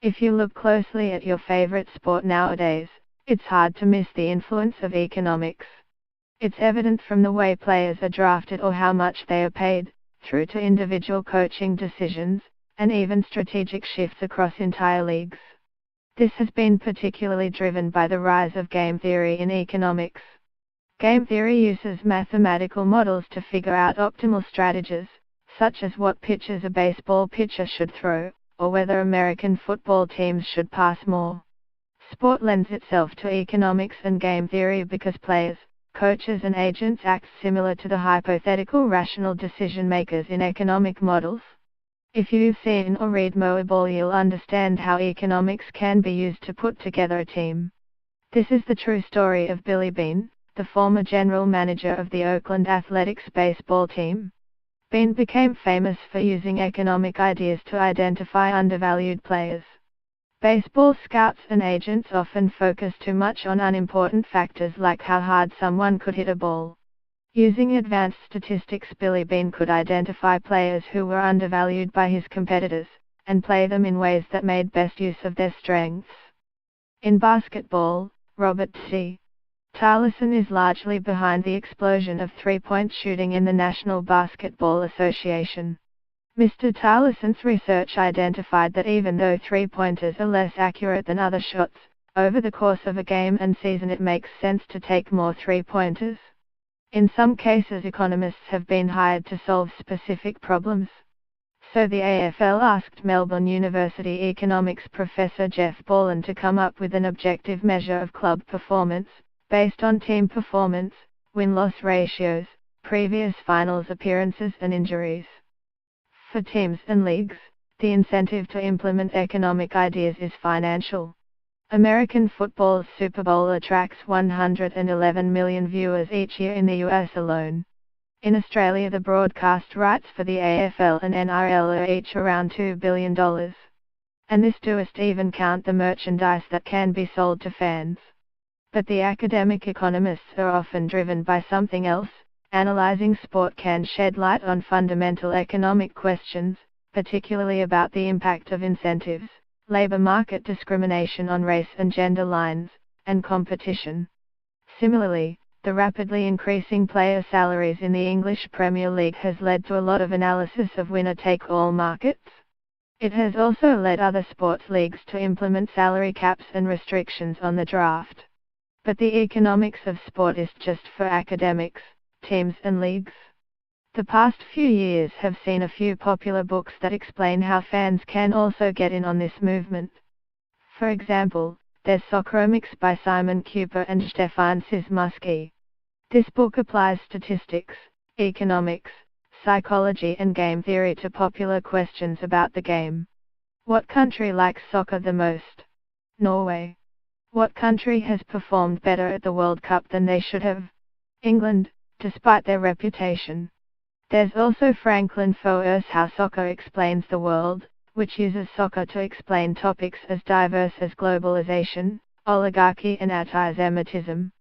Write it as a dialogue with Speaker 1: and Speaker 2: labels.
Speaker 1: If you look closely at your favorite sport nowadays, it's hard to miss the influence of economics. It's evident from the way players are drafted or how much they are paid, through to individual coaching decisions, and even strategic shifts across entire leagues. This has been particularly driven by the rise of game theory in economics. Game theory uses mathematical models to figure out optimal strategies, such as what pitches a baseball pitcher should throw, or whether American football teams should pass more. Sport lends itself to economics and game theory because players, coaches and agents act similar to the hypothetical rational decision makers in economic models. If you've seen or read Moneyball, you'll understand how economics can be used to put together a team. This is the true story of Billy Beane, the former general manager of the Oakland Athletics baseball team. Beane became famous for using economic ideas to identify undervalued players. Baseball scouts and agents often focus too much on unimportant factors like how hard someone could hit a ball. Using advanced statistics, Billy Beane could identify players who were undervalued by his competitors, and play them in ways that made best use of their strengths. In basketball, Robert T. Tarleton is largely behind the explosion of three-point shooting in the National Basketball Association. Mr. Tarleton's research identified that even though three-pointers are less accurate than other shots, over the course of a game and season it makes sense to take more three-pointers. In some cases, economists have been hired to solve specific problems. So the AFL asked Melbourne University economics professor Jeff Borland to come up with an objective measure of club performance, based on team performance, win-loss ratios, previous finals appearances and injuries. For teams and leagues, the incentive to implement economic ideas is financial. American football's Super Bowl attracts 111 million viewers each year in the US alone. In Australia, the broadcast rights for the AFL and NRL are each around $2 billion. And this doesn't even count the merchandise that can be sold to fans. But the academic economists are often driven by something else. Analyzing sport can shed light on fundamental economic questions, particularly about the impact of incentives, labor market discrimination on race and gender lines, and competition. Similarly, the rapidly increasing player salaries in the English Premier League has led to a lot of analysis of winner-take-all markets. It has also led other sports leagues to implement salary caps and restrictions on the draft. But the economics of sport is just for academics, teams and leagues. The past few years have seen a few popular books that explain how fans can also get in on this movement. For example, there's Socceromics by Simon Kuper and Stefan Szymanski. This book applies statistics, economics, psychology and game theory to popular questions about the game. What country likes soccer the most? Norway. What country has performed better at the World Cup than they should have? England, despite their reputation. There's also Franklin Foer's How Soccer Explains the World, which uses soccer to explain topics as diverse as globalization, oligarchy and anti-Semitism.